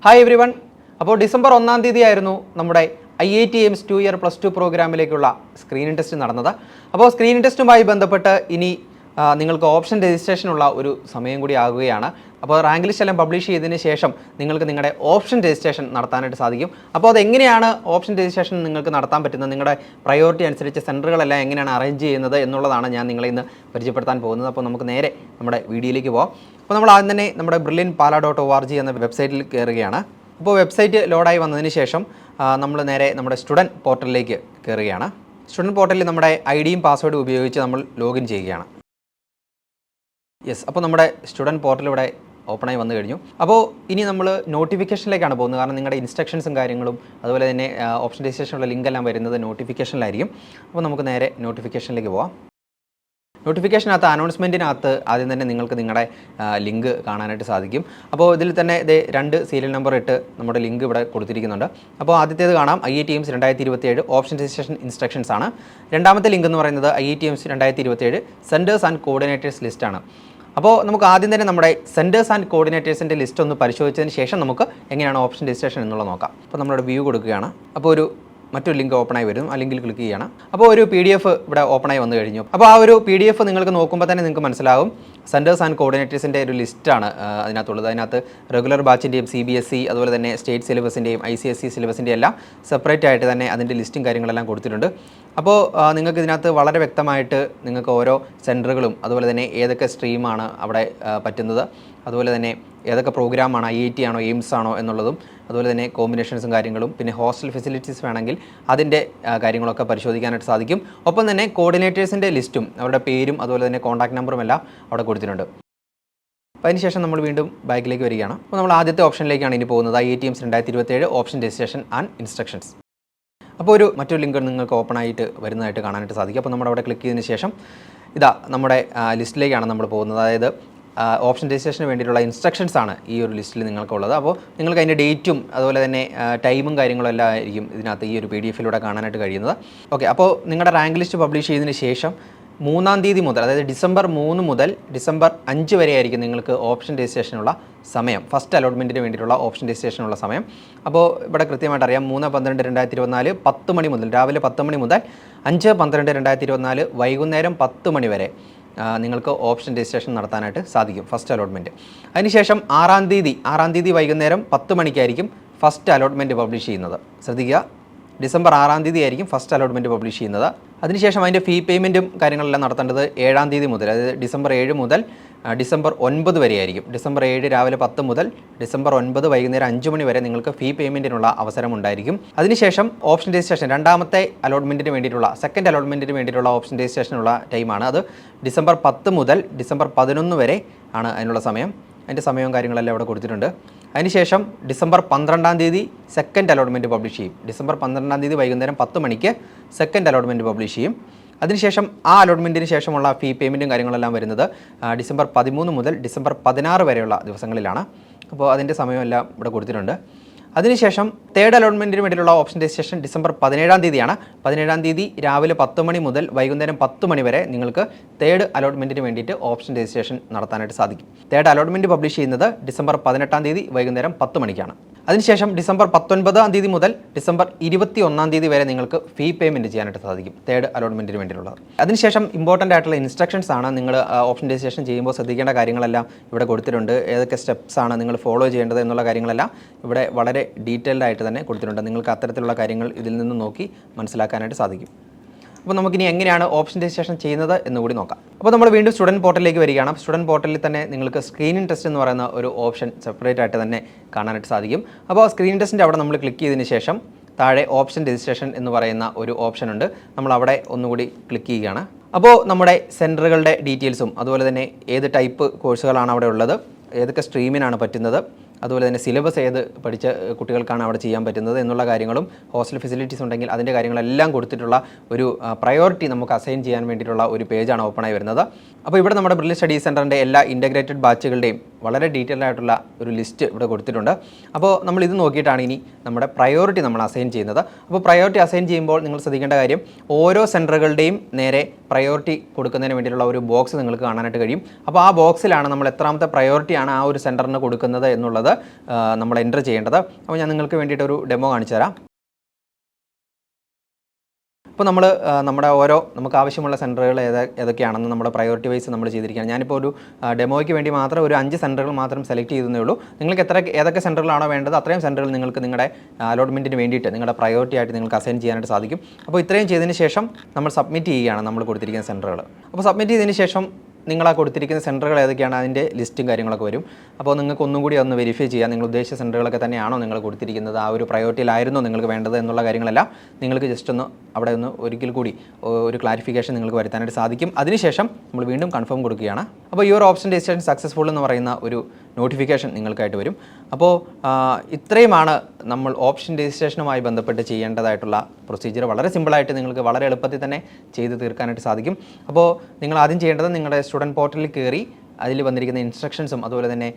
Hi everyone. അപ്പോൾ December 1-ാം തീയതി ആയിരുന്നു നമ്മുടെ IIT AIIMS 2 ഇയർ +2 പ്രോഗ്രാമിലേക്കുള്ള സ്ക്രീനിങ് ടെസ്റ്റ് നടന്നത്. അപ്പോൾ സ്ക്രീനിങ് ടെസ്റ്റുമായി ബന്ധപ്പെട്ട് ഇനി നിങ്ങൾക്ക് ഓപ്ഷൻ രജിസ്ട്രേഷനുള്ള ഒരു സമയം കൂടി ആകുകയാണ്. അപ്പോൾ റാങ്ക് ലിസ്റ്റ് എല്ലാം പബ്ലിഷ് ചെയ്തതിന് ശേഷം നിങ്ങൾക്ക് നിങ്ങളുടെ ഓപ്ഷൻ രജിസ്ട്രേഷൻ നടത്താനായിട്ട് സാധിക്കും. അപ്പോൾ അതെങ്ങനെയാണ് ഓപ്ഷൻ രജിസ്ട്രേഷൻ നിങ്ങൾക്ക് നടത്താൻ പറ്റുന്നത്, നിങ്ങളുടെ പ്രയോറിറ്റി അനുസരിച്ച് സെൻറ്ററുകളെല്ലാം എങ്ങനെയാണ് അറേഞ്ച് ചെയ്യുന്നത് എന്നുള്ളതാണ് ഞാൻ നിങ്ങളെ ഇന്ന് പരിചയപ്പെടുത്താൻ പോകുന്നത്. അപ്പോൾ നമുക്ക് നേരെ നമ്മുടെ വീഡിയോയിലേക്ക് പോകാം. അപ്പോൾ നമ്മൾ ആദ്യം തന്നെ നമ്മുടെ brilliantpala.org എന്ന വെബ്സൈറ്റിൽ കയറുകയാണ്. അപ്പോൾ വെബ്സൈറ്റ് ലോഡായി വന്നതിന് ശേഷം നമ്മൾ നേരെ നമ്മുടെ സ്റ്റുഡൻറ്റ് പോർട്ടലിലേക്ക് കയറുകയാണ്. സ്റ്റുഡൻറ്റ് പോർട്ടലിൽ നമ്മുടെ ഐഡിയും പാസ്വേഡും ഉപയോഗിച്ച് നമ്മൾ ലോഗിൻ ചെയ്യുകയാണ്. അപ്പോൾ നമ്മുടെ സ്റ്റുഡൻറ്റ് പോർട്ടൽ ഇവിടെ ഓപ്പണായി വന്നു കഴിഞ്ഞു. അപ്പോൾ ഇനി നമ്മൾ നോട്ടിഫിക്കേഷനിലേക്കാണ് പോകുന്നത്. കാരണം നിങ്ങളുടെ ഇൻസ്ട്രക്ഷൻസും കാര്യങ്ങളും അതുപോലെ തന്നെ ഓപ്ഷൻ രജിസ്ട്രേഷനുള്ള ലിങ്ക് എല്ലാം വരുന്നത് നോട്ടിഫിക്കേഷനിലായിരിക്കും. അപ്പോൾ നമുക്ക് നേരെ നോട്ടിഫിക്കേഷനിലേക്ക് പോകാം. നോട്ടിഫിക്കേഷനകത്ത് അനൗൺസ്മെൻറ്റിനകത്ത് ആദ്യം തന്നെ നിങ്ങൾക്ക് നിങ്ങളുടെ ലിങ്ക് കാണാനായിട്ട് സാധിക്കും. അപ്പോൾ ഇതിൽ തന്നെ ഇത് 2 സീരിയൽ നമ്പർ ഇട്ട് നമ്മുടെ ലിങ്ക് ഇവിടെ കൊടുത്തിരിക്കുന്നുണ്ട്. അപ്പോൾ ആദ്യത്തേത് കാണാം IIT AIIMS 2027 option registration instructions ആണ്. രണ്ടാമത്തെ ലിങ്ക് എന്ന് പറയുന്നത് IIT AIIMS 2027 centres and coordinators ലിസ്റ്റാണ്. അപ്പോൾ നമുക്ക് ആദ്യം തന്നെ നമ്മുടെ സെൻറ്റേഴ്സ് ആൻഡ് കോർഡിനേറ്റേഴ്സിൻ്റെ ലിസ്റ്റ് ഒന്ന് പരിശോധിച്ചതിന് ശേഷം നമുക്ക് എങ്ങനെയാണ് ഓപ്ഷൻ രജിസ്ട്രേഷൻ എന്നുള്ളത് നോക്കാം. അപ്പോൾ നമ്മളിവിടെ വ്യൂ കൊടുക്കുകയാണ്. അപ്പോൾ മറ്റൊരു ലിങ്ക് ഓപ്പണായി വരും. ആ ലിങ്കിൽ ക്ലിക്ക് ചെയ്യണം. അപ്പോൾ ഒരു PDF ഇവിടെ ഓപ്പണായി വന്നു കഴിഞ്ഞു. അപ്പോൾ ആ ഒരു PDF നിങ്ങൾക്ക് നോക്കുമ്പോൾ തന്നെ നിങ്ങൾക്ക് മനസ്സിലാകും സെൻറ്റേഴ്സ് ആൻഡ് കോർഡിനേറ്റേഴ്സിൻ്റെ ഒരു ലിസ്റ്റാണ് അതിനകത്തുള്ളത്. അതിനകത്ത് റെഗുലർ ബാച്ചിൻ്റെയും CBSE അതുപോലെ തന്നെ സ്റ്റേറ്റ് സിലബസിൻ്റെയും ICSE സിലബസിൻ്റെയും എല്ലാം സെപ്പറേറ്റ് ആയിട്ട് തന്നെ അതിൻ്റെ ലിസ്റ്റും കാര്യങ്ങളെല്ലാം കൊടുത്തിട്ടുണ്ട്. അപ്പോൾ നിങ്ങൾക്ക് ഇതിനകത്ത് വളരെ വ്യക്തമായിട്ട് നിങ്ങൾക്ക് ഓരോ സെൻറ്ററുകളും അതുപോലെ തന്നെ ഏതൊക്കെ സ്ട്രീമാണ് അവിടെ പറ്റുന്നത്, അതുപോലെ തന്നെ ഏതൊക്കെ പ്രോഗ്രാമാണ് IIT ആണോ AIIMS ആണോ എന്നുള്ളതും, അതുപോലെ തന്നെ കോമ്പിനേഷൻസും കാര്യങ്ങളും, പിന്നെ ഹോസ്റ്റൽ ഫെസിലിറ്റീസ് വേണമെങ്കിൽ അതിൻ്റെ കാര്യങ്ങളൊക്കെ പരിശോധിക്കാനായിട്ട് സാധിക്കും. ഒപ്പം തന്നെ കോർഡിനേറ്റേഴ്സിൻ്റെ ലിസ്റ്റും അവരുടെ പേരും അതുപോലെ തന്നെ കോൺടാക്ട് നമ്പറും എല്ലാം അവിടെ കൊടുത്തിട്ടുണ്ട്. അപ്പോൾ അതിനുശേഷം നമ്മൾ വീണ്ടും ബാക്കിലേക്ക് വരികയാണ്. അപ്പോൾ നമ്മൾ ആദ്യത്തെ ഓപ്ഷനിലേക്കാണ് ഇനി പോകുന്നത്. IIT AIIMS 2027 option registration and instructions. അപ്പോൾ മറ്റൊരു ലിങ്ക് നിങ്ങൾക്ക് ഓപ്പൺ ആയിട്ട് വരുന്നതായിട്ട് കാണാനായിട്ട് സാധിക്കും. അപ്പോൾ നമ്മുടെ അവിടെ ക്ലിക്ക് ചെയ്തതിന് ശേഷം നമ്മുടെ ലിസ്റ്റിലേക്കാണ് നമ്മൾ പോകുന്നത്. അതായത് ഓപ്ഷൻ രജിസ്ട്രേഷന് വേണ്ടിയിട്ടുള്ള ഇൻസ്ട്രക്ഷൻസ് ആണ് ഈ ഒരു ലിസ്റ്റിൽ നിങ്ങൾക്കുള്ളത്. അപ്പോൾ നിങ്ങൾക്ക് അതിൻ്റെ ഡേറ്റും അതുപോലെ തന്നെ ടൈമും കാര്യങ്ങളും എല്ലാം ആയിരിക്കും ഇതിനകത്ത് ഈ ഒരു PDF-ലൂടെ കാണാനായിട്ട് കഴിയുന്നത്. ഓക്കെ, അപ്പോൾ നിങ്ങളുടെ റാങ്ക് ലിസ്റ്റ് പബ്ലിഷ് ചെയ്തതിന് ശേഷം 3-ാം തീയതി മുതൽ, അതായത് ഡിസംബർ 3 മുതൽ ഡിസംബർ 5 വരെ ആയിരിക്കും നിങ്ങൾക്ക് ഓപ്ഷൻ രജിസ്ട്രേഷനുള്ള സമയം, ഫസ്റ്റ് അലോട്ട്മെൻറ്റിന് വേണ്ടിയിട്ടുള്ള ഓപ്ഷൻ രജിസ്ട്രേഷനുള്ള സമയം. അപ്പോൾ ഇവിടെ കൃത്യമായിട്ട് അറിയാം 3/12/2024 10 മണി മുതൽ, രാവിലെ 10 മണി മുതൽ 5/12/2024 വൈകുന്നേരം 10 മണി വരെ നിങ്ങൾക്ക് ഓപ്ഷൻ രജിസ്ട്രേഷൻ നടത്താനായിട്ട് സാധിക്കും, ഫസ്റ്റ് അലോട്ട്മെൻറ്റ്. അതിനുശേഷം 6-ാം തീയതി വൈകുന്നേരം 10 മണിക്കായിരിക്കും ഫസ്റ്റ് അലോട്ട്മെൻറ്റ് പബ്ലിഷ് ചെയ്യുന്നത്. ശ്രദ്ധിക്കുക, ഡിസംബർ 6-ാം തീയതി ആയിരിക്കും ഫസ്റ്റ് അലോട്ട്മെൻറ്റ് പബ്ലിഷ് ചെയ്യുന്നത്. അതിനുശേഷം അതിൻ്റെ ഫീ പേയ്മെൻറ്റും കാര്യങ്ങളെല്ലാം നടത്തേണ്ടത് 7-ാം തീയതി മുതൽ, അതായത് ഡിസംബർ 7 മുതൽ ഡിസംബർ 9 വരെ ആയിരിക്കും. ഡിസംബർ 7 രാവിലെ 10 മുതൽ ഡിസംബർ 9 വൈകുന്നേരം 5 മണി വരെ നിങ്ങൾക്ക് ഫീ പേയ്മെൻറ്റിനുള്ള അവസരം ഉണ്ടായിരിക്കും. അതിനുശേഷം ഓപ്ഷൻ രജിസ്ട്രേഷൻ, രണ്ടാമത്തെ അലോട്ട്മെൻറ്റിന് വേണ്ടിയിട്ടുള്ള, സെക്കൻഡ് അലോട്ട്മെൻറ്റിന് വേണ്ടിയിട്ടുള്ള ഓപ്ഷൻ രജിസ്ട്രേഷനുള്ള ടൈമാണ്. അത് ഡിസംബർ 10 മുതൽ ഡിസംബർ 11 വരെ ആണ് അതിനുള്ള സമയം. അതിൻ്റെ സമയവും കാര്യങ്ങളെല്ലാം അവിടെ കൊടുത്തിട്ടുണ്ട്. അതിനുശേഷം ഡിസംബർ 12-ാം തീയതി സെക്കൻഡ് അലോട്ട്മെൻറ്റ് പബ്ലിഷ് ചെയ്യും. ഡിസംബർ 12-ാം തീയതി വൈകുന്നേരം 10 മണിക്ക് സെക്കൻഡ് അലോട്ട്മെൻറ്റ് പബ്ലിഷ് ചെയ്യും. അതിനുശേഷം ആ അലോട്ട്മെൻറ്റിന് ശേഷമുള്ള ഫീ പേയ്മെൻറ്റും കാര്യങ്ങളെല്ലാം വരുന്നത് ഡിസംബർ 13 മുതൽ ഡിസംബർ 16 വരെയുള്ള ദിവസങ്ങളിലാണ്. അപ്പോൾ അതിൻ്റെ സമയമെല്ലാം ഇവിടെ കൊടുത്തിട്ടുണ്ട്. അതിനുശേഷം തേർഡ് അലോട്ട്മെൻറ്റിന് വേണ്ടിയിട്ടുള്ള ഓപ്ഷൻ രജിസ്ട്രേഷൻ ഡിസംബർ 17-ാം തീയതിയാണ്. 17-ാം തീയതി രാവിലെ 10 മണി മുതൽ വൈകുന്നേരം 10 മണി വരെ നിങ്ങൾക്ക് തേർഡ് അലോട്ട്മെൻറ്റിന് വേണ്ടിയിട്ട് ഓപ്ഷൻ രജിസ്ട്രേഷൻ നടത്താനായിട്ട് സാധിക്കും. തേർഡ് അലോട്ട്മെൻറ്റ് പബ്ലിഷ് ചെയ്യുന്നത് ഡിസംബർ 18-ാം തീയതി വൈകുന്നേരം 10 മണിക്കാണ്. അതിനുശേഷം ഡിസംബർ 19-ാം തീയതി മുതൽ ഡിസംബർ 21-ാം തീയതി വരെ നിങ്ങൾക്ക് ഫീ പേയ്മെൻറ്റ് ചെയ്യാനായിട്ട് സാധിക്കും, തേർഡ് അലോട്ട്മെൻറ്റിന് വേണ്ടിയിട്ടുള്ളത്. അതിനുശേഷം ഇമ്പോർട്ടൻ്റ് ആയിട്ടുള്ള ഇൻസ്ട്രക്ഷൻസ് ആണ്. നിങ്ങൾ ഓപ്ഷൻ രജിസ്ട്രേഷൻ ചെയ്യുമ്പോൾ ശ്രദ്ധിക്കേണ്ട കാര്യങ്ങളെല്ലാം ഇവിടെ കൊടുത്തിട്ടുണ്ട്. ഏതൊക്കെ സ്റ്റെപ്സ് ആണ് നിങ്ങൾ ഫോളോ ചെയ്യേണ്ടത് എന്നുള്ള കാര്യങ്ങളെല്ലാം ഇവിടെ വളരെ ഡീറ്റെയിൽഡ് ആയിട്ട് തന്നെ കൊടുത്തിട്ടുണ്ട്. നിങ്ങൾക്ക് അത്തരത്തിലുള്ള കാര്യങ്ങൾ ഇതിൽ നിന്ന് നോക്കി മനസ്സിലാക്കാനായിട്ട് സാധിക്കും. അപ്പോൾ നമുക്കിനി എങ്ങനെയാണ് ഓപ്ഷൻ രജിസ്ട്രേഷൻ ചെയ്യുന്നത് എന്നുകൂടി നോക്കാം. അപ്പോൾ നമ്മൾ വീണ്ടും സ്റ്റുഡൻറ്റ് പോർട്ടലിലേക്ക് വരികയാണ്. സ്റ്റുഡൻറ്റ് പോർട്ടലിൽ തന്നെ നിങ്ങൾക്ക് സ്ക്രീനിങ് ടെസ്റ്റ് എന്ന് പറയുന്ന ഒരു ഓപ്ഷൻ സെപ്പറേറ്റ് ആയിട്ട് തന്നെ കാണാനായിട്ട് സാധിക്കും. അപ്പോൾ സ്ക്രീൻ ടെസ്റ്റിൻ്റെ അവിടെ നമ്മൾ ക്ലിക്ക് ചെയ്തതിന് ശേഷം താഴെ ഓപ്ഷൻ രജിസ്ട്രേഷൻ എന്ന് പറയുന്ന ഒരു ഓപ്ഷൻ ഉണ്ട്. നമ്മൾ അവിടെ ഒന്നുകൂടി ക്ലിക്ക് ചെയ്യുകയാണ്. അപ്പോൾ നമ്മുടെ സെൻറ്ററുകളുടെ ഡീറ്റെയിൽസും അതുപോലെ തന്നെ ഏത് ടൈപ്പ് കോഴ്സുകളാണ് അവിടെ ഉള്ളത്, ഏതൊക്കെ സ്ട്രീമിനാണ് പറ്റുന്നത്, അതുപോലെ തന്നെ സിലബസ് ഏത് പഠിച്ച കുട്ടികൾക്കാണ് അവിടെ ചെയ്യാൻ പറ്റുന്നത് എന്നുള്ള കാര്യങ്ങളും, ഹോസ്റ്റൽ ഫെസിലിറ്റീസ് ഉണ്ടെങ്കിൽ അതിൻ്റെ കാര്യങ്ങളെല്ലാം കൊടുത്തിട്ടുള്ള ഒരു പ്രയോറിറ്റി നമുക്ക് അസൈൻ ചെയ്യാൻ വേണ്ടിയിട്ടുള്ള ഒരു പേജാണ് ഓപ്പണായി വരുന്നത്. അപ്പോൾ ഇവിടെ നമ്മുടെ ബ്രില്യൻറ്റ് സ്റ്റഡി സെൻറ്ററിൻ്റെ എല്ലാ ഇൻ്റഗ്രേറ്റഡ് ബാച്ചുകളുടെയും വളരെ ഡീറ്റെയിൽഡ് ആയിട്ടുള്ള ഒരു ലിസ്റ്റ് ഇവിടെ കൊടുത്തിട്ടുണ്ട്. അപ്പോൾ നമ്മൾ ഇത് നോക്കിയിട്ടാണ് ഇനി നമ്മുടെ പ്രയോറിറ്റി നമ്മൾ അസൈൻ ചെയ്യുന്നത്. അപ്പോൾ പ്രയോറിറ്റി അസൈൻ ചെയ്യുമ്പോൾ നിങ്ങൾ ശ്രദ്ധിക്കേണ്ട കാര്യം, ഓരോ സെൻറ്ററുകളുടെയും നേരെ പ്രയോറിറ്റി കൊടുക്കുന്നതിന് വേണ്ടിയിട്ടുള്ള ഒരു ബോക്സ് നിങ്ങൾക്ക് കാണാനായിട്ട് കഴിയും. അപ്പോൾ ആ ബോക്സിലാണ് നമ്മൾ എത്രാമത്തെ പ്രയോറിറ്റിയാണ് ആ ഒരു സെൻറ്ററിന് കൊടുക്കുന്നത് എന്നുള്ളത് എന്നുള്ളത് നമ്മൾ എൻ്റർ ചെയ്യേണ്ടത്. അപ്പോൾ ഞാൻ നിങ്ങൾക്ക് വേണ്ടിയിട്ട് ഒരു ഡെമോ കാണിച്ചു തരാം. ഇപ്പോൾ നമ്മൾ നമുക്ക് ആവശ്യമുള്ള സെൻറ്ററുകൾ ഏതൊക്കെയാണെന്ന് നമ്മുടെ പ്രയോറിറ്റി വൈസ് നമ്മൾ ചെയ്തിരിക്കുകയാണ്. ഞാനിപ്പോൾ ഒരു ഡെമോയ്ക്ക് വേണ്ടി മാത്രം ഒരു 5 സെൻറ്ററുകൾ മാത്രം സെലക്ട് ചെയ്തേ ഉള്ളൂ. നിങ്ങൾക്ക് ഏതൊക്കെ സെൻറ്ററുകളാണോ വേണ്ടത് അത്രയും സെൻറ്ററുകൾ നിങ്ങൾക്ക് നിങ്ങളുടെ അലോട്ട്മെൻറ്റിന് വേണ്ടിയിട്ട് നിങ്ങളുടെ പ്രയോറിറ്റി ആയിട്ട് നിങ്ങൾക്ക് അസൈൻ ചെയ്യാനായിട്ട് സാധിക്കും. അപ്പോൾ ഇത്രയും ചെയ്തതിന് ശേഷം നമ്മൾ സബ്മിറ്റ് ചെയ്യുകയാണ് നമ്മൾ കൊടുത്തിരിക്കുന്ന സെൻറ്ററുകൾ. അപ്പോൾ സബ്മിറ്റ് ചെയ്തതിന് ശേഷം നിങ്ങൾ കൊടുത്തിരിക്കുന്ന സെൻറ്ററുകൾ ഏതൊക്കെയാണ് അതിൻ്റെ ലിസ്റ്റും കാര്യങ്ങളൊക്കെ വരും. അപ്പോൾ നിങ്ങൾക്ക് ഒന്നും കൂടി ഒന്ന് വെരിഫൈ ചെയ്യാം, നിങ്ങൾ ഉദ്ദേശിച്ച സെൻറ്ററുകളൊക്കെ തന്നെയാണോ നിങ്ങൾ കൊടുത്തിരിക്കുന്നത്, ആ ഒരു പ്രയോറിറ്റിയിലായിരുന്നോ നിങ്ങൾക്ക് വേണ്ടത് എന്നുള്ള കാര്യങ്ങളെല്ലാം നിങ്ങൾക്ക് ജസ്റ്റ് ഒന്ന് അവിടെ ഒന്ന് ഒരിക്കൽ കൂടി ഒരു ക്ലാരിഫിക്കേഷൻ നിങ്ങൾക്ക് വരുത്താനായിട്ട് സാധിക്കും. അതിനുശേഷം നമ്മൾ വീണ്ടും കൺഫേം കൊടുക്കുകയാണ്. അപ്പോൾ യുവർ ഓപ്ഷൻ രജിസ്ട്രേഷൻ സക്സസ്ഫുൾ എന്ന് പറയുന്ന ഒരു നോട്ടിഫിക്കേഷൻ നിങ്ങൾക്കായിട്ട് വരും. അപ്പോൾ ഇത്രയുമാണ് നമ്മൾ ഓപ്ഷൻ രജിസ്ട്രേഷനുമായി ബന്ധപ്പെട്ട് ചെയ്യേണ്ടതായിട്ടുള്ള പ്രൊസീജിയർ. വളരെ സിമ്പിളായിട്ട് നിങ്ങൾക്ക് വളരെ എളുപ്പത്തിൽ തന്നെ ചെയ്ത് തീർക്കാനായിട്ട് സാധിക്കും. അപ്പോൾ നിങ്ങൾ ആദ്യം ചെയ്യേണ്ടത് നിങ്ങളുടെ സ്റ്റുഡൻറ്റ് പോർട്ടലിൽ കയറി അതിൽ വന്നിരിക്കുന്ന ഇൻസ്ട്രക്ഷൻസും അതുപോലെ തന്നെ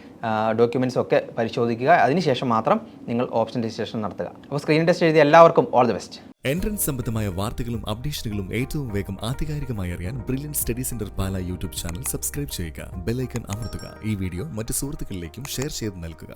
ഡോക്യുമെൻറ്റ്സും ഒക്കെ പരിശോധിക്കുക. അതിനുശേഷം മാത്രം നിങ്ങൾ ഓപ്ഷൻ രജിസ്ട്രേഷൻ നടത്തുക. അപ്പോൾ സ്ക്രീൻ ടെസ്റ്റ് എഴുതിയ എല്ലാവർക്കും ഓൾ ദി ബെസ്റ്റ്. എൻട്രൻസ് സംബന്ധമായ വാർത്തകളും അപ്ഡേഷനുകളും ഏറ്റവും വേഗം ആധികാരികമായി അറിയാൻ ബ്രില്യൻറ്റ് സ്റ്റഡി സെന്റർ പാല യൂട്യൂബ് ചാനൽ സബ്സ്ക്രൈബ് ചെയ്യുക, ബെൽ ഐക്കൺ അമർത്തുക. ഈ വീഡിയോ മറ്റ് സുഹൃത്തുക്കളിലേക്കും ഷെയർ ചെയ്ത് നൽകുക.